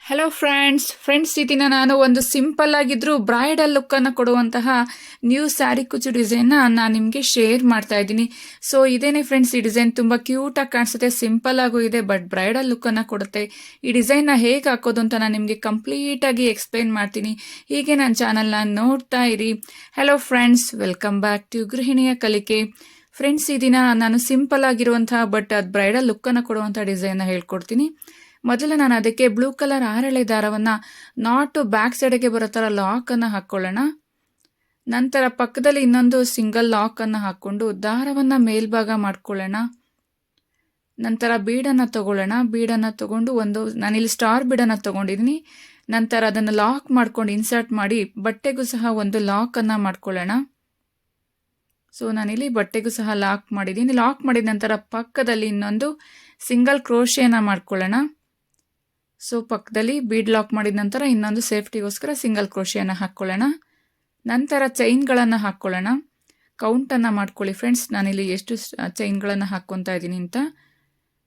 Hello friends ಈ ದಿನ ನಾನು ಒಂದು ಸಿಂಪಲ್ ಆಗಿದ್ರು ಬ್ರೈಡಲ್ ಲುಕ್ಕನ್ನು ಕೊಡುವಂತಹ ನ್ಯೂ ಸ್ಯಾರಿ ಕುಚು ಡಿಸೈನ್ನ ನಾನು ನಿಮಗೆ ಶೇರ್ ಮಾಡ್ತಾ ಇದ್ದೀನಿ. ಸೊ ಇದೇನೆ ಫ್ರೆಂಡ್ಸ್, ಈ ಡಿಸೈನ್ ತುಂಬ ಕ್ಯೂಟಾಗಿ ಕಾಣಿಸುತ್ತೆ, ಸಿಂಪಲ್ ಆಗೂ ಇದೆ, ಬಟ್ ಬ್ರೈಡಲ್ ಲುಕ್ಕನ್ನು ಕೊಡುತ್ತೆ. ಈ ಡಿಸೈನ್ನ ಹೇಗೆ ಹಾಕೋದು ಅಂತ ನಾನು ನಿಮಗೆ ಕಂಪ್ಲೀಟಾಗಿ ಎಕ್ಸ್ಪ್ಲೈನ್ ಮಾಡ್ತೀನಿ. ಹೀಗೆ ನನ್ನ ಚಾನಲ್ನ ನೋಡ್ತಾ ಇರಿ. Hello friends, welcome back to ಗೃಹಿಣಿಯ ಕಲಿಕೆ. ಫ್ರೆಂಡ್ಸ್, ಈ ದಿನ ನಾನು ಸಿಂಪಲ್ ಆಗಿರುವಂತಹ ಬಟ್ ಅದು ಬ್ರೈಡಲ್ ಲುಕ್ಕನ್ನು ಕೊಡುವಂಥ ಡಿಸೈನ್ನ ಹೇಳ್ಕೊಡ್ತೀನಿ. ಮೊದಲು ನಾನು ಅದಕ್ಕೆ ಬ್ಲೂ ಕಲರ್ ಆರಳೆ ದಾರವನ್ನು ನಾಟು ಬ್ಯಾಕ್ ಸೈಡ್ಗೆ ಬರೋ ಥರ ಲಾಕನ್ನು ಹಾಕ್ಕೊಳ್ಳೋಣ. ನಂತರ ಪಕ್ಕದಲ್ಲಿ ಇನ್ನೊಂದು ಸಿಂಗಲ್ ಲಾಕನ್ನು ಹಾಕ್ಕೊಂಡು ದಾರವನ್ನು ಮೇಲ್ಭಾಗ ಮಾಡ್ಕೊಳ್ಳೋಣ. ನಂತರ ಬೀಡನ್ನು ತಗೊಳ್ಳೋಣ. ಬೀಡನ್ನು ತಗೊಂಡು ನಾನಿಲ್ಲಿ ಸ್ಟಾರ್ ಬೀಡನ್ನು ತಗೊಂಡಿದ್ದೀನಿ. ನಂತರ ಅದನ್ನು ಲಾಕ್ ಮಾಡ್ಕೊಂಡು ಇನ್ಸರ್ಟ್ ಮಾಡಿ ಬಟ್ಟೆಗೂ ಸಹ ಒಂದು ಲಾಕನ್ನು ಮಾಡ್ಕೊಳ್ಳೋಣ. ಸೊ ನಾನಿಲ್ಲಿ ಬಟ್ಟೆಗೂ ಸಹ ಲಾಕ್ ಮಾಡಿದ್ದೀನಿ. ಲಾಕ್ ಮಾಡಿದ ನಂತರ ಪಕ್ಕದಲ್ಲಿ ಇನ್ನೊಂದು ಸಿಂಗಲ್ ಕ್ರೋಶೆಯನ್ನು ಮಾಡ್ಕೊಳ್ಳೋಣ. ಸೊ ಪಕ್ಕದಲ್ಲಿ ಬೀಡ್ ಲಾಕ್ ಮಾಡಿದ ನಂತರ ಇನ್ನೊಂದು ಸೇಫ್ಟಿಗೋಸ್ಕರ ಸಿಂಗಲ್ ಕ್ರೋಶೆಯನ್ನು ಹಾಕ್ಕೊಳ್ಳೋಣ. ನಂತರ ಚೈನ್ಗಳನ್ನು ಹಾಕ್ಕೊಳ್ಳೋಣ. ಕೌಂಟನ್ನು ಮಾಡ್ಕೊಳ್ಳಿ ಫ್ರೆಂಡ್ಸ್, ನಾನಿಲ್ಲಿ ಎಷ್ಟು ಚೈನ್ಗಳನ್ನು ಹಾಕ್ಕೊತಾ ಇದ್ದೀನಿ ಅಂತ.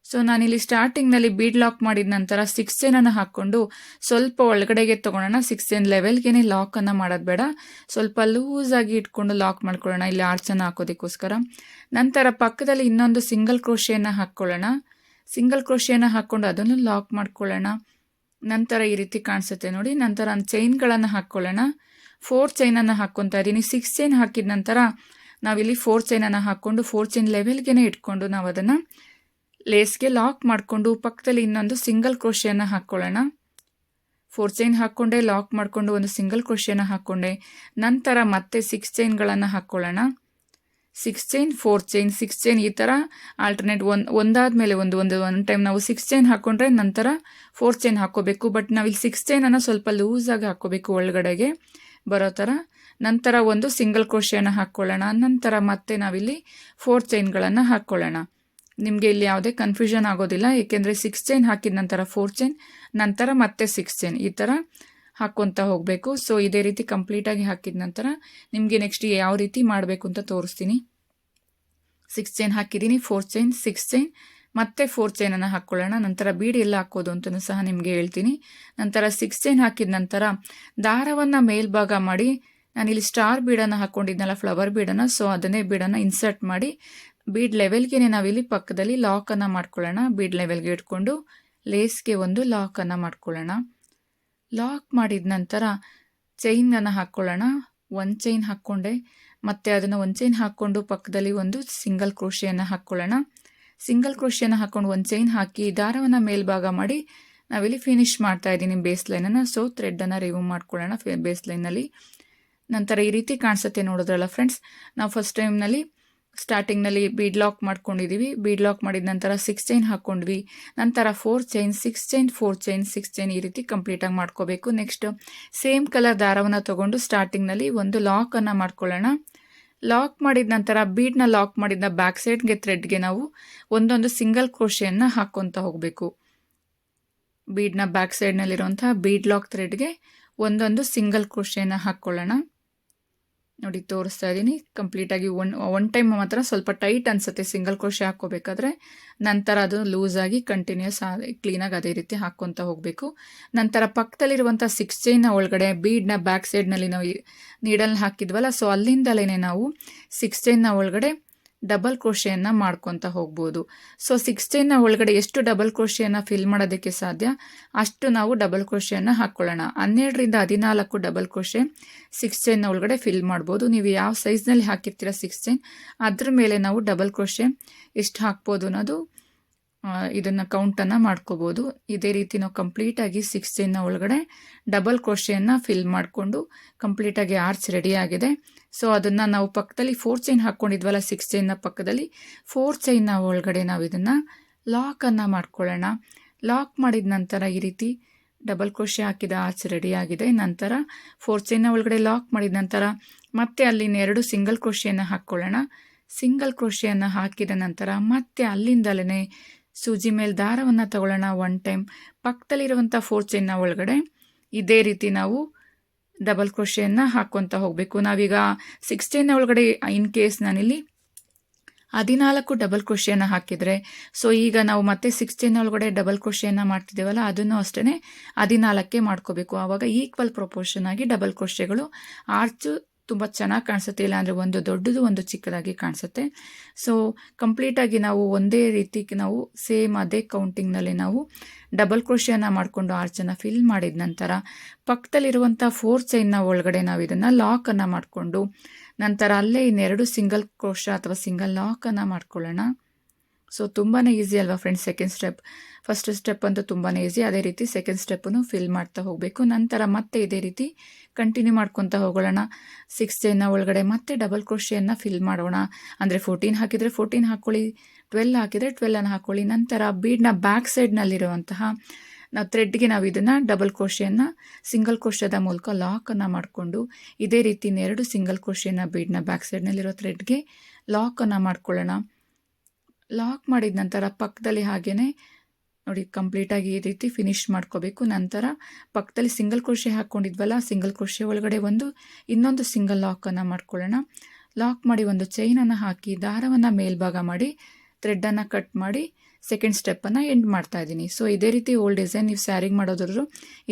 ಸೊ ನಾನಿಲ್ಲಿ ಸ್ಟಾರ್ಟಿಂಗ್ನಲ್ಲಿ ಬೀಡ್ ಲಾಕ್ ಮಾಡಿದ ನಂತರ 6 ಚೈನನ್ನು ಹಾಕ್ಕೊಂಡು ಸ್ವಲ್ಪ ಒಳಗಡೆಗೆ ತೊಗೊಳ್ಳೋಣ. 6 ಚೈನ್ ಲೆವೆಲ್ಗೆ ಲಾಕನ್ನು ಮಾಡೋದು ಬೇಡ, ಸ್ವಲ್ಪ ಲೂಸಾಗಿ ಇಟ್ಕೊಂಡು ಲಾಕ್ ಮಾಡ್ಕೊಳ್ಳೋಣ, ಇಲ್ಲಿ ಆರ್ಚನ್ನು ಹಾಕೋದಕ್ಕೋಸ್ಕರ. ನಂತರ ಪಕ್ಕದಲ್ಲಿ ಇನ್ನೊಂದು ಸಿಂಗಲ್ ಕ್ರೋಶೆಯನ್ನು ಹಾಕ್ಕೊಳ್ಳೋಣ. ಸಿಂಗಲ್ ಕ್ರೋಶೆಯನ್ನು ಹಾಕ್ಕೊಂಡು ಅದನ್ನು ಲಾಕ್ ಮಾಡ್ಕೊಳ್ಳೋಣ. ನಂತರ ಈ ರೀತಿ ಕಾಣಿಸುತ್ತೆ ನೋಡಿ. ನಂತರ ಚೈನ್ಗಳನ್ನು ಹಾಕ್ಕೊಳ್ಳೋಣ. 4 ಚೈನನ್ನು ಹಾಕ್ಕೊತಾ ಇದ್ದೀನಿ. 6 ಚೈನ್ ಹಾಕಿದ ನಂತರ ನಾವಿಲ್ಲಿ 4 ಚೈನನ್ನು ಹಾಕ್ಕೊಂಡು 4 ಚೈನ್ ಲೆವೆಲ್ಗೆ ಇಟ್ಕೊಂಡು ನಾವು ಅದನ್ನು ಲೇಸ್ಗೆ ಲಾಕ್ ಮಾಡಿಕೊಂಡು ಪಕ್ಕದಲ್ಲಿ ಇನ್ನೊಂದು ಸಿಂಗಲ್ ಕ್ರೋಶೆಯನ್ನು ಹಾಕ್ಕೊಳ್ಳೋಣ. 4 ಚೈನ್ ಹಾಕ್ಕೊಂಡೆ, ಲಾಕ್ ಮಾಡಿಕೊಂಡು ಒಂದು ಸಿಂಗಲ್ ಕ್ರೋಶೆಯನ್ನು ಹಾಕ್ಕೊಂಡೆ. ನಂತರ ಮತ್ತೆ 6 ಚೈನ್ಗಳನ್ನು ಹಾಕ್ಕೊಳ್ಳೋಣ. 6 ಚೈನ್ 4 ಚೈನ್ 6 ಚೈನ್ ಈ ಥರ ಆಲ್ಟರ್ನೇಟ್ ಒಂದಾದ್ಮೇಲೆ ಒಂದು ಟೈಮ್ ನಾವು 6 ಚೈನ್ ಹಾಕ್ಕೊಂಡ್ರೆ ನಂತರ 4 ಚೈನ್ ಹಾಕ್ಕೋಬೇಕು. ಬಟ್ ನಾವಿಲ್ಲಿ 6 ಚೈನನ್ನು ಸ್ವಲ್ಪ ಲೂಸಾಗಿ ಹಾಕ್ಕೋಬೇಕು ಒಳಗಡೆಗೆ ಬರೋ ಥರ. ನಂತರ ಒಂದು ಸಿಂಗಲ್ ಕ್ರೋಶೆಯನ್ನು ಹಾಕ್ಕೊಳ್ಳೋಣ. ನಂತರ ಮತ್ತೆ ನಾವಿಲ್ಲಿ 4 ಚೈನ್ಗಳನ್ನು ಹಾಕ್ಕೊಳ್ಳೋಣ. ನಿಮಗೆ ಇಲ್ಲಿ ಯಾವುದೇ ಕನ್ಫ್ಯೂಷನ್ ಆಗೋದಿಲ್ಲ, ಏಕೆಂದರೆ 6 ಚೈನ್ ಹಾಕಿದ ನಂತರ 4 ಚೈನ್, ನಂತರ ಮತ್ತೆ 6 ಚೈನ್ ಈ ಥರ ಹಾಕ್ಕೊತಾ ಹೋಗಬೇಕು. ಸೊ ಇದೇ ರೀತಿ ಕಂಪ್ಲೀಟಾಗಿ ಹಾಕಿದ ನಂತರ ನಿಮಗೆ ನೆಕ್ಸ್ಟ್ ಯಾವ ರೀತಿ ಮಾಡಬೇಕು ಅಂತ ತೋರಿಸ್ತೀನಿ. 6 ಚೈನ್ ಹಾಕಿದ್ದೀನಿ, 4 ಚೈನ್, 6 ಚೈನ್, ಮತ್ತೆ 4 ಚೈನನ್ನು ಹಾಕ್ಕೊಳ್ಳೋಣ. ನಂತರ ಬೀಡ್ ಎಲ್ಲ ಹಾಕೋದು ಅಂತಲೂ ಸಹ ನಿಮಗೆ ಹೇಳ್ತೀನಿ. ನಂತರ 6 ಚೈನ್ ಹಾಕಿದ ನಂತರ ದಾರವನ್ನು ಮೇಲ್ಭಾಗ ಮಾಡಿ, ನಾನಿಲ್ಲಿ ಸ್ಟಾರ್ ಬೀಡನ್ನು ಹಾಕ್ಕೊಂಡಿದ್ನಲ್ಲ, ಫ್ಲವರ್ ಬೀಡನ್ನು, ಸೊ ಅದನ್ನೇ ಬೀಡನ್ನು ಇನ್ಸರ್ಟ್ ಮಾಡಿ ಬೀಡ್ ಲೆವೆಲ್ಗೆ ನಾವಿಲ್ಲಿ ಪಕ್ಕದಲ್ಲಿ ಲಾಕನ್ನು ಮಾಡ್ಕೊಳ್ಳೋಣ. ಬೀಡ್ ಲೆವೆಲ್ಗೆ ಇಟ್ಕೊಂಡು ಲೇಸ್ಗೆ ಒಂದು ಲಾಕನ್ನು ಮಾಡ್ಕೊಳ್ಳೋಣ. ಲಾಕ್ ಮಾಡಿದ ನಂತರ ಚೈನನ್ನು ಹಾಕ್ಕೊಳ್ಳೋಣ. 1 ಚೈನ್ ಹಾಕ್ಕೊಂಡೆ, ಮತ್ತೆ ಅದನ್ನು 1 ಚೈನ್ ಹಾಕ್ಕೊಂಡು ಪಕ್ಕದಲ್ಲಿ ಒಂದು ಸಿಂಗಲ್ ಕ್ರೋಶೆಯನ್ನು ಹಾಕ್ಕೊಳ್ಳೋಣ. ಸಿಂಗಲ್ ಕ್ರೋಶೆಯನ್ನು ಹಾಕ್ಕೊಂಡು 1 ಚೈನ್ ಹಾಕಿ ದಾರವನ್ನು ಮೇಲ್ಭಾಗ ಮಾಡಿ ನಾವಿಲ್ಲಿ ಫಿನಿಶ್ ಮಾಡ್ತಾ ಇದ್ದೀನಿ ಬೇಸ್ ಲೈನನ್ನು. ಸೊ ಥ್ರೆಡನ್ನು ರಿಮೂವ್ ಮಾಡ್ಕೊಳ್ಳೋಣ ಬೇಸ್ ಲೈನಲ್ಲಿ. ನಂತರ ಈ ರೀತಿ ಕಾಣಿಸುತ್ತೆ, ನೋಡಿದ್ರಲ್ಲ ಫ್ರೆಂಡ್ಸ್. ನಾವು ಫಸ್ಟ್ ಟೈಮ್ನಲ್ಲಿ ಸ್ಟಾರ್ಟಿಂಗ್ನಲ್ಲಿ ಬೀಡ್ ಲಾಕ್ ಮಾಡ್ಕೊಂಡಿದ್ದೀವಿ. ಬೀಡ್ ಲಾಕ್ ಮಾಡಿದ ನಂತರ 6 ಚೈನ್ ಹಾಕ್ಕೊಂಡ್ವಿ. ನಂತರ 4 ಚೈನ್ 6 ಚೈನ್ 4 ಚೈನ್ 6 ಚೈನ್ ಈ ರೀತಿ ಕಂಪ್ಲೀಟಾಗಿ ಮಾಡ್ಕೋಬೇಕು. ನೆಕ್ಸ್ಟ್ ಸೇಮ್ ಕಲರ್ ದಾರವನ್ನು ತಗೊಂಡು ಸ್ಟಾರ್ಟಿಂಗ್ನಲ್ಲಿ ಒಂದು ಲಾಕನ್ನು ಮಾಡ್ಕೊಳ್ಳೋಣ. ಲಾಕ್ ಮಾಡಿದ ನಂತರ ಬೀಡ್ನ ಲಾಕ್ ಮಾಡಿದ ಬ್ಯಾಕ್ ಸೈಡ್ಗೆ ಥ್ರೆಡ್ಗೆ ನಾವು ಒಂದೊಂದು ಸಿಂಗಲ್ ಕ್ರೋಶೆಯನ್ನು ಹಾಕ್ಕೊತಾ ಹೋಗಬೇಕು. ಬೀಡ್ನ ಬ್ಯಾಕ್ ಸೈಡ್ನಲ್ಲಿರುವಂತಹ ಬೀಡ್ ಲಾಕ್ ಥ್ರೆಡ್ಗೆ ಒಂದೊಂದು ಸಿಂಗಲ್ ಕ್ರೋಶೆಯನ್ನು ಹಾಕ್ಕೊಳ್ಳೋಣ. ನೋಡಿ ತೋರಿಸ್ತಾ ಇದ್ದೀನಿ ಕಂಪ್ಲೀಟಾಗಿ. ಒನ್ ಟೈಮ್ ಮಾತ್ರ ಸ್ವಲ್ಪ ಟೈಟ್ ಅನಿಸುತ್ತೆ ಸಿಂಗಲ್ ಕ್ರೋಶೆ ಹಾಕ್ಕೋಬೇಕಾದ್ರೆ, ನಂತರ ಅದು ಲೂಸಾಗಿ ಕಂಟಿನ್ಯೂಸ್ ಕ್ಲೀನಾಗಿ ಅದೇ ರೀತಿ ಹಾಕ್ಕೊತಾ ಹೋಗಬೇಕು. ನಂತರ ಪಕ್ಕದಲ್ಲಿರುವಂಥ 6 ಚೈನ್ನ ಒಳಗಡೆ ಬೀಡ್ನ ಬ್ಯಾಕ್ ಸೈಡ್ನಲ್ಲಿ ನಾವು ನೀಡಲ್ ಹಾಕಿದ್ವಲ್ಲ, ಸೊ ಅಲ್ಲಿಂದಲೇ ನಾವು 6 ಚೈನ್ನ ಒಳಗಡೆ ಡಬಲ್ ಕ್ರೋಶೆಯನ್ನು ಮಾಡ್ಕೊತಾ ಹೋಗ್ಬೋದು. ಸೊ 6 ಚೈನ್ನ ಒಳಗಡೆ ಎಷ್ಟು ಡಬಲ್ ಕ್ರೋಶೆಯನ್ನು ಫಿಲ್ ಮಾಡೋದಕ್ಕೆ ಸಾಧ್ಯ ಅಷ್ಟು ನಾವು ಡಬಲ್ ಕ್ರೋಶೆಯನ್ನು ಹಾಕ್ಕೊಳ್ಳೋಣ. 12ರಿಂದ 14 ಡಬಲ್ ಕ್ರೋಶೆ 6 ಚೈನ್ನ ಒಳಗಡೆ ಫಿಲ್ ಮಾಡ್ಬೋದು. ನೀವು ಯಾವ ಸೈಜ್ನಲ್ಲಿ ಹಾಕಿರ್ತೀರ 6 ಚೈನ್ ಅದ್ರ ಮೇಲೆ ನಾವು ಡಬಲ್ ಕ್ರೋಶೆ ಎಷ್ಟು ಹಾಕ್ಬೋದು ಅನ್ನೋದು ಇದನ್ನು ಕೌಂಟನ್ನು ಮಾಡ್ಕೋಬೋದು. ಇದೇ ರೀತಿ ನಾವು ಕಂಪ್ಲೀಟಾಗಿ 6 ಚೈನ್ನ ಒಳಗಡೆ ಡಬಲ್ ಕ್ರೋಶೆಯನ್ನು ಫಿಲ್ ಮಾಡಿಕೊಂಡು ಕಂಪ್ಲೀಟಾಗಿ ಆರ್ಚ್ ರೆಡಿಯಾಗಿದೆ. ಸೊ ಅದನ್ನು ನಾವು ಪಕ್ಕದಲ್ಲಿ 4 ಚೈನ್ ಹಾಕ್ಕೊಂಡಿದ್ವಲ್ಲ 6 ಚೈನ್ನ ಪಕ್ಕದಲ್ಲಿ 4 ಚೈನ್ನ ಒಳಗಡೆ ನಾವು ಇದನ್ನು ಲಾಕನ್ನು ಮಾಡ್ಕೊಳ್ಳೋಣ. ಲಾಕ್ ಮಾಡಿದ ನಂತರ ಈ ರೀತಿ ಡಬಲ್ ಕ್ರೋಶೆ ಹಾಕಿದ ಆರ್ಚ್ ರೆಡಿಯಾಗಿದೆ. ನಂತರ 4 ಚೈನ್ನ ಒಳಗಡೆ ಲಾಕ್ ಮಾಡಿದ ನಂತರ ಮತ್ತೆ ಅಲ್ಲಿನ 2 ಸಿಂಗಲ್ ಕ್ರೋಶೆಯನ್ನು ಹಾಕ್ಕೊಳ್ಳೋಣ. ಸಿಂಗಲ್ ಕ್ರೋಶೆಯನ್ನು ಹಾಕಿದ ನಂತರ ಮತ್ತೆ ಅಲ್ಲಿಂದಲೇ ಸೂಜಿ ಮೇಲೆ ದಾರವನ್ನು ತಗೊಳ್ಳೋಣ. 1 ಟೈಮ್ ಪಕ್ಕದಲ್ಲಿರುವಂಥ 4 ಚೈನ್ನ ಒಳಗಡೆ ಇದೇ ರೀತಿ ನಾವು ಡಬಲ್ ಕ್ರೋಶೆಯನ್ನು ಹಾಕ್ಕೊತಾ ಹೋಗಬೇಕು. ನಾವೀಗ 6 ಚೈನ್ನ ಒಳಗಡೆ ಇನ್ ಕೇಸ್ ನಾನಿಲ್ಲಿ 14 ಡಬಲ್ ಕ್ರೋಶೆಯನ್ನು ಹಾಕಿದರೆ, ಸೊ ಈಗ ನಾವು ಮತ್ತೆ 6 ಚೈನ್ ಒಳಗಡೆ ಡಬಲ್ ಕ್ರೋಶೆಯನ್ನು ಮಾಡ್ತಿದ್ದೇವಲ್ಲ, ಅದನ್ನು ಅಷ್ಟೇ 14 ಮಾಡ್ಕೋಬೇಕು. ಆವಾಗ ಈಕ್ವಲ್ ಪ್ರೊಪೋರ್ಷನ್ ಆಗಿ ಡಬಲ್ ಕ್ರೋಶೆಗಳು ಆರ್ಚು ತುಂಬ ಚೆನ್ನಾಗಿ ಕಾಣಿಸುತ್ತೆ. ಇಲ್ಲಾಂದರೆ ಒಂದು ದೊಡ್ಡದು ಒಂದು ಚಿಕ್ಕದಾಗಿ ಕಾಣಿಸುತ್ತೆ. ಸೊ ಕಂಪ್ಲೀಟಾಗಿ ನಾವು ಒಂದೇ ರೀತಿ ನಾವು ಸೇಮ್ ಅದೇ ಕೌಂಟಿಂಗ್ನಲ್ಲಿ ನಾವು ಡಬಲ್ ಕ್ರೋಶೆಯನ್ನು ಮಾಡಿಕೊಂಡು ಆರ್ಚನ್ನು ಫಿಲ್ ಮಾಡಿದ ನಂತರ ಪಕ್ಕದಲ್ಲಿರುವಂಥ 4 ಚೈನ್ನ ಒಳಗಡೆ ನಾವು ಇದನ್ನು ಲಾಕನ್ನು ಮಾಡಿಕೊಂಡು ನಂತರ ಅಲ್ಲೇ ಇನ್ನೆರಡು ಸಿಂಗಲ್ ಕ್ರೋಶ ಅಥವಾ ಸಿಂಗಲ್ ಲಾಕನ್ನು ಮಾಡ್ಕೊಳ್ಳೋಣ. ಸೊ ತುಂಬಾ ಈಸಿ ಅಲ್ವಾ friends second step. First step ಅಂತೂ ತುಂಬಾ ಈಸಿ. ಅದೇ ರೀತಿ ಸೆಕೆಂಡ್ ಸ್ಟೆಪ್ಪನ್ನು ಫಿಲ್ ಮಾಡ್ತಾ ಹೋಗಬೇಕು. ನಂತರ ಮತ್ತೆ ಇದೇ ರೀತಿ ಕಂಟಿನ್ಯೂ ಮಾಡ್ಕೊತಾ ಹೋಗೋಣ. 6 ಚೈನ್ನ ಒಳಗಡೆ ಮತ್ತೆ ಡಬಲ್ ಕ್ರೋಶೆಯನ್ನು ಫಿಲ್ ಮಾಡೋಣ. ಅಂದರೆ 14 ಹಾಕಿದರೆ 14 ಹಾಕ್ಕೊಳ್ಳಿ, 12 ಹಾಕಿದರೆ 12 ಹಾಕ್ಕೊಳ್ಳಿ. ನಂತರ ಬೀಡ್ನ ಬ್ಯಾಕ್ ಸೈಡ್ನಲ್ಲಿರುವಂತಹ ನಾವು ಥ್ರೆಡ್ಗೆ ನಾವು ಇದನ್ನು ಡಬಲ್ ಕ್ರೋಶೆಯನ್ನು ಸಿಂಗಲ್ ಕ್ರೋಶದ ಮೂಲಕ ಲಾಕನ್ನು ಮಾಡಿಕೊಂಡು ಇದೇ ರೀತಿ 2 ಸಿಂಗಲ್ ಕ್ರೋಶೆಯನ್ನು ಬೀಡ್ನ ಬ್ಯಾಕ್ ಸೈಡ್ನಲ್ಲಿರೋ ಥ್ರೆಡ್ಗೆ ಲಾಕನ್ನು ಮಾಡ್ಕೊಳ್ಳೋಣ. ಲಾಕ್ ಮಾಡಿದ ನಂತರ ಪಕ್ಕದಲ್ಲಿ ಹಾಗೇನೆ ನೋಡಿ ಕಂಪ್ಲೀಟಾಗಿ ಈ ರೀತಿ ಫಿನಿಶ್ ಮಾಡ್ಕೋಬೇಕು. ನಂತರ ಪಕ್ಕದಲ್ಲಿ ಸಿಂಗಲ್ ಕ್ರೋಶೆ ಹಾಕ್ಕೊಂಡಿದ್ವಲ್ಲ, ಸಿಂಗಲ್ ಕ್ರೋಶೆ ಒಳಗಡೆ ಇನ್ನೊಂದು ಸಿಂಗಲ್ ಲಾಕನ್ನು ಮಾಡ್ಕೊಳ್ಳೋಣ. ಲಾಕ್ ಮಾಡಿ ಒಂದು ಚೈನನ್ನು ಹಾಕಿ ದಾರವನ್ನು ಮೇಲ್ಭಾಗ ಮಾಡಿ ಥ್ರೆಡ್ಡನ್ನು ಕಟ್ ಮಾಡಿ ಸೆಕೆಂಡ್ ಸ್ಟೆಪ್ಪನ್ನು ಎಂಡ್ ಮಾಡ್ತಾ ಇದ್ದೀನಿ. ಸೊ ಇದೇ ರೀತಿ ಓಲ್ಡ್ ಡಿಸೈನ್ ನೀವು ಸ್ಯಾರಿಗೆ ಮಾಡೋದಾದ್ರು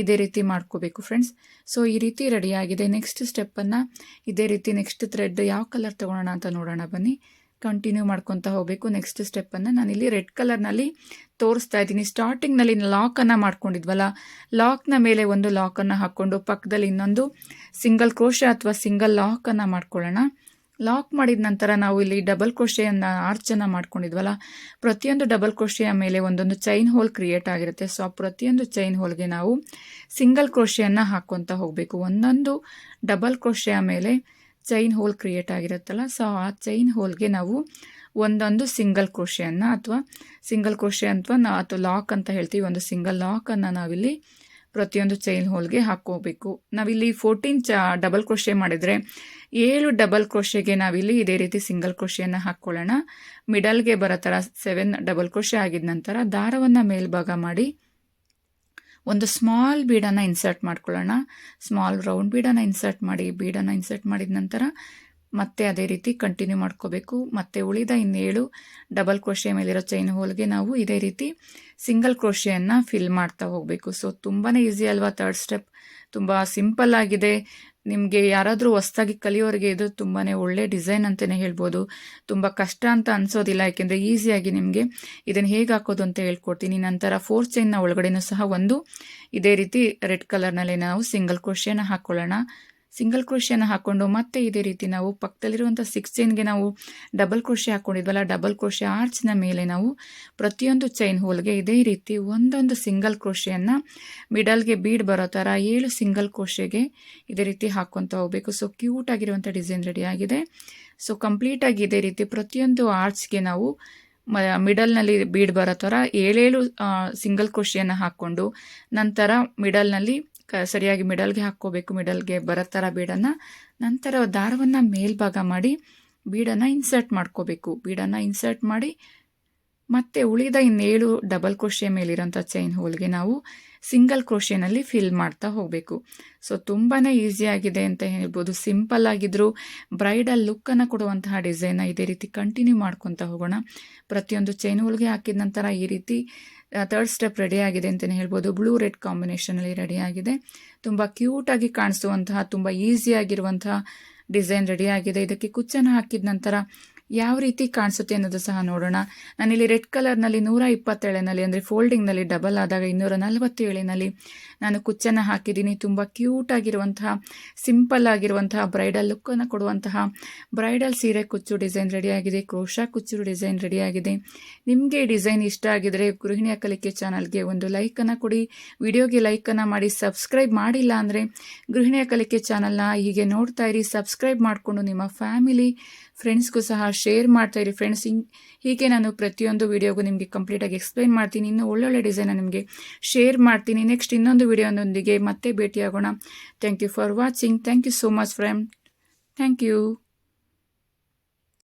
ಇದೇ ರೀತಿ ಮಾಡ್ಕೋಬೇಕು ಫ್ರೆಂಡ್ಸ್. ಸೊ ಈ ರೀತಿ ರೆಡಿಯಾಗಿದೆ. ನೆಕ್ಸ್ಟ್ ಸ್ಟೆಪ್ಪನ್ನು ಇದೇ ರೀತಿ ನೆಕ್ಸ್ಟ್ ಥ್ರೆಡ್ ಯಾವ ಕಲರ್ ತೊಗೊಳೋಣ ಅಂತ ನೋಡೋಣ ಬನ್ನಿ. ಕಂಟಿನ್ಯೂ ಮಾಡ್ಕೊತಾ ಹೋಗಬೇಕು. ನೆಕ್ಸ್ಟ್ ಸ್ಟೆಪ್ಪನ್ನು ನಾನಿಲ್ಲಿ ರೆಡ್ ಕಲರ್ನಲ್ಲಿ ತೋರಿಸ್ತಾ ಇದ್ದೀನಿ. ಸ್ಟಾರ್ಟಿಂಗ್ನಲ್ಲಿ ಲಾಕನ್ನು ಮಾಡ್ಕೊಂಡಿದ್ವಲ್ಲ, ಲಾಕ್ನ ಮೇಲೆ ಒಂದು ಲಾಕನ್ನು ಹಾಕ್ಕೊಂಡು ಪಕ್ಕದಲ್ಲಿ ಇನ್ನೊಂದು ಸಿಂಗಲ್ ಕ್ರೋಶ ಅಥವಾ ಸಿಂಗಲ್ ಲಾಕನ್ನು ಮಾಡ್ಕೊಳ್ಳೋಣ. ಲಾಕ್ ಮಾಡಿದ ನಂತರ ನಾವು ಇಲ್ಲಿ ಡಬಲ್ ಕ್ರೋಶೆಯನ್ನು ಆರ್ಚನ್ನು ಮಾಡ್ಕೊಂಡಿದ್ವಲ್ಲ, ಪ್ರತಿಯೊಂದು ಡಬಲ್ ಕ್ರೋಶೆಯ ಮೇಲೆ ಒಂದೊಂದು ಚೈನ್ ಹೋಲ್ ಕ್ರಿಯೇಟ್ ಆಗಿರುತ್ತೆ. ಸೊ ಆ ಪ್ರತಿಯೊಂದು ಚೈನ್ ಹೋಲ್ಗೆ ನಾವು ಸಿಂಗಲ್ ಕ್ರೋಶೆಯನ್ನು ಹಾಕ್ಕೊತಾ ಹೋಗಬೇಕು. ಒಂದೊಂದು ಡಬಲ್ ಕ್ರೋಶೆಯ ಮೇಲೆ ಚೈನ್ ಹೋಲ್ ಕ್ರಿಯೇಟ್ ಆಗಿರುತ್ತಲ್ಲ, ಸೊ ಆ ಚೈನ್ ಹೋಲ್ಗೆ ನಾವು ಒಂದೊಂದು ಸಿಂಗಲ್ ಕ್ರೋಶೆಯನ್ನು ಅಥವಾ ಲಾಕ್ ಅಂತ ಹೇಳ್ತೀವಿ, ಒಂದು ಸಿಂಗಲ್ ಲಾಕನ್ನು ನಾವಿಲ್ಲಿ ಪ್ರತಿಯೊಂದು ಚೈನ್ ಹೋಲ್ಗೆ ಹಾಕೋಬೇಕು. ನಾವಿಲ್ಲಿ 14 ಡಬಲ್ ಕ್ರೋಶೆ ಮಾಡಿದರೆ 7 ಡಬಲ್ ಕ್ರೋಶೆಗೆ ನಾವಿಲ್ಲಿ ಇದೇ ರೀತಿ ಸಿಂಗಲ್ ಕ್ರೋಶೆಯನ್ನು ಹಾಕ್ಕೊಳ್ಳೋಣ. ಮಿಡಲ್ಗೆ ಬರೋ ಥರ 7 ಡಬಲ್ ಕ್ರೋಶೆ ಆಗಿದ ನಂತರ ದಾರವನ್ನು ಮೇಲ್ಭಾಗ ಮಾಡಿ ಒಂದು ಸ್ಮಾಲ್ ಬೀಡನ್ನು ಇನ್ಸರ್ಟ್ ಮಾಡ್ಕೊಳ್ಳೋಣ. ಸ್ಮಾಲ್ ರೌಂಡ್ ಬೀಡನ್ನು ಇನ್ಸರ್ಟ್ ಮಾಡಿದ ನಂತರ ಮತ್ತೆ ಅದೇ ರೀತಿ ಕಂಟಿನ್ಯೂ ಮಾಡ್ಕೋಬೇಕು. ಮತ್ತೆ ಉಳಿದ 7 ಡಬಲ್ ಕ್ರೋಶೆ ಮೇಲಿರೋ ಚೈನ್ ಹೋಲ್ಗೆ ನಾವು ಇದೇ ರೀತಿ ಸಿಂಗಲ್ ಕ್ರೋಶೆಯನ್ನು ಫಿಲ್ ಮಾಡ್ತಾ ಹೋಗಬೇಕು. ಸೊ ತುಂಬಾ ಈಸಿ ಅಲ್ವಾ ಥರ್ಡ್ ಸ್ಟೆಪ್. ತುಂಬ ಸಿಂಪಲ್ ಆಗಿದೆ. ನಿಮಗೆ ಯಾರಾದರೂ ಹೊಸ್ದಾಗಿ ಕಲಿಯೋರಿಗೆ ಇದು ತುಂಬಾ ಒಳ್ಳೆ ಡಿಸೈನ್ ಅಂತಲೇ ಹೇಳ್ಬೋದು. ತುಂಬ ಕಷ್ಟ ಅಂತ ಅನಿಸೋದಿಲ್ಲ, ಯಾಕೆಂದರೆ ಈಸಿಯಾಗಿ ನಿಮಗೆ ಇದನ್ನು ಹೇಗೆ ಹಾಕೋದು ಅಂತ ಹೇಳ್ಕೊಡ್ತೀನಿ. ನಂತರ 4 ಚೈನ್ನ ಒಳಗಡೆನೂ ಸಹ ಒಂದು ಇದೇ ರೀತಿ ರೆಡ್ ಕಲರ್ನಲ್ಲಿ ನಾವು ಸಿಂಗಲ್ ಕ್ರೋಶೆಯನ್ನು ಹಾಕ್ಕೊಳ್ಳೋಣ. ಸಿಂಗಲ್ ಕ್ರೋಶೆಯನ್ನು ಹಾಕ್ಕೊಂಡು ಮತ್ತೆ ಇದೇ ರೀತಿ ನಾವು ಪಕ್ಕದಲ್ಲಿರುವಂಥ 6 ಚೈನ್ಗೆ ನಾವು ಡಬಲ್ ಕ್ರೋಶೆ ಹಾಕ್ಕೊಂಡಿದ್ವಲ್ಲ, ಡಬಲ್ ಕ್ರೋಶೆ ಆರ್ಚ್ನ ಮೇಲೆ ನಾವು ಪ್ರತಿಯೊಂದು ಚೈನ್ ಹೋಲ್ಗೆ ಇದೇ ರೀತಿ ಒಂದೊಂದು ಸಿಂಗಲ್ ಕ್ರೋಶೆಯನ್ನು ಮಿಡಲ್ಗೆ ಬೀಡ್ ಬರೋ ಥರ 7 ಸಿಂಗಲ್ ಕ್ರೋಶೆಗೆ ಇದೇ ರೀತಿ ಹಾಕ್ಕೊತಾ ಹೋಗಬೇಕು. ಸೊ ಕ್ಯೂಟ್ ಆಗಿರುವಂಥ ಡಿಸೈನ್ ರೆಡಿ ಆಗಿದೆ. ಸೊ ಕಂಪ್ಲೀಟಾಗಿ ಇದೇ ರೀತಿ ಪ್ರತಿಯೊಂದು ಆರ್ಚ್ಗೆ ನಾವು ಮಿಡಲ್ನಲ್ಲಿ ಬೀಡ್ ಬರೋ ಥರ 7 ಸಿಂಗಲ್ ಕ್ರೋಶೆಯನ್ನು ಹಾಕ್ಕೊಂಡು ನಂತರ ಮಿಡಲ್ನಲ್ಲಿ ಸರಿಯಾಗಿ ಮಿಡಲ್ಗೆ ಹಾಕ್ಕೋಬೇಕು. ಮಿಡಲ್ಗೆ ಬರೋ ಥರ ಬೀಡನ್ನು ನಂತರ ದಾರವನ್ನು ಮೇಲ್ಭಾಗ ಮಾಡಿ ಬೀಡನ್ನು ಇನ್ಸರ್ಟ್ ಮಾಡ್ಕೋಬೇಕು. ಬೀಡನ್ನು ಇನ್ಸರ್ಟ್ ಮಾಡಿ ಮತ್ತೆ ಉಳಿದ 7 ಡಬಲ್ ಕ್ರೋಶೆ ಮೇಲಿರೋಂಥ ಚೈನ್ ಹೋಲ್ಗೆ ನಾವು ಸಿಂಗಲ್ ಕ್ರೋಶೆನಲ್ಲಿ ಫಿಲ್ ಮಾಡ್ತಾ ಹೋಗಬೇಕು. ಸೊ ತುಂಬಾ ಈಸಿಯಾಗಿದೆ ಅಂತ ಹೇಳ್ಬೋದು. ಸಿಂಪಲ್ ಆಗಿದ್ರು ಬ್ರೈಡಲ್ ಲುಕ್ಕನ್ನು ಕೊಡುವಂತಹ ಡಿಸೈನ್ನ ಇದೇ ರೀತಿ ಕಂಟಿನ್ಯೂ ಮಾಡ್ಕೊತಾ ಹೋಗೋಣ. ಪ್ರತಿಯೊಂದು ಚೈನ್ ಹೋಲ್ಗೆ ಹಾಕಿದ ನಂತರ ಈ ರೀತಿ ಥರ್ಡ್ ಸ್ಟೆಪ್ ರೆಡಿ ಆಗಿದೆ ಅಂತಲೇ ಹೇಳ್ಬೋದು. ಬ್ಲೂ ರೆಡ್ ಕಾಂಬಿನೇಷನಲ್ಲಿ ರೆಡಿ ಆಗಿದೆ. ತುಂಬ ಕ್ಯೂಟಾಗಿ ಕಾಣಿಸುವಂತಹ ತುಂಬ ಈಸಿಯಾಗಿರುವಂತಹ ಡಿಸೈನ್ ರೆಡಿ ಆಗಿದೆ. ಇದಕ್ಕೆ ಕುಚ್ಚನ್ನು ಹಾಕಿದ ನಂತರ ಯಾವ ರೀತಿ ಕಾಣಿಸುತ್ತೆ ಅನ್ನೋದು ಸಹ ನೋಡೋಣ. ನಾನಿಲ್ಲಿ ರೆಡ್ ಕಲರ್ನಲ್ಲಿ 127ನಲ್ಲಿ ಅಂದರೆ ಫೋಲ್ಡಿಂಗ್ನಲ್ಲಿ ಡಬಲ್ ಆದಾಗ 247ನಲ್ಲಿ ನಾನು ಕುಚ್ಚನ್ನು ಹಾಕಿದ್ದೀನಿ. ತುಂಬ ಕ್ಯೂಟ್ ಆಗಿರುವಂತಹ ಸಿಂಪಲ್ ಆಗಿರುವಂತಹ ಬ್ರೈಡಲ್ ಲುಕ್ಕನ್ನು ಕೊಡುವಂತಹ ಬ್ರೈಡಲ್ ಸೀರೆ ಕುಚ್ಚು ಡಿಸೈನ್ ರೆಡಿಯಾಗಿದೆ. ಕ್ರೋಶಾ ಕುಚ್ಚು ಡಿಸೈನ್ ರೆಡಿಯಾಗಿದೆ. ನಿಮಗೆ ಈ ಡಿಸೈನ್ ಇಷ್ಟ ಆಗಿದರೆ ಗೃಹಿಣಿಯ ಕಲಿಕೆ ಚಾನಲ್ಗೆ ಒಂದು ಲೈಕನ್ನು ಕೊಡಿ. ವಿಡಿಯೋಗೆ ಲೈಕನ್ನು ಮಾಡಿ. ಸಬ್ಸ್ಕ್ರೈಬ್ ಮಾಡಿಲ್ಲ ಅಂದರೆ ಗೃಹಿಣಿಯ ಕಲಿಕೆ ಚಾನಲ್ನ ಹೀಗೆ ನೋಡ್ತಾ ಇರಿ. ಸಬ್ಸ್ಕ್ರೈಬ್ ಮಾಡಿಕೊಂಡು ನಿಮ್ಮ ಫ್ಯಾಮಿಲಿ ಫ್ರೆಂಡ್ಸ್ಗೂ ಸಹ ಶೇರ್ ಮಾಡ್ತಾ ಇರಿ ಫ್ರೆಂಡ್ಸ್. ಹೀಗೆ ನಾನು ಪ್ರತಿಯೊಂದು ವಿಡಿಯೋಗೂ ನಿಮಗೆ ಕಂಪ್ಲೀಟಾಗಿ ಎಕ್ಸ್ಪ್ಲೈನ್ ಮಾಡ್ತೀನಿ. ಇನ್ನೂ ಒಳ್ಳೊಳ್ಳೆ ಡಿಸೈನ್ ನಿಮಗೆ ಶೇರ್ ಮಾಡ್ತೀನಿ. ನೆಕ್ಸ್ಟ್ ಇನ್ನೊಂದು ವಿಡಿಯೋದೊಂದಿಗೆ ಮತ್ತೆ ಭೇಟಿಯಾಗೋಣ. Thank you for watching. Thank you so much friend. Thank you.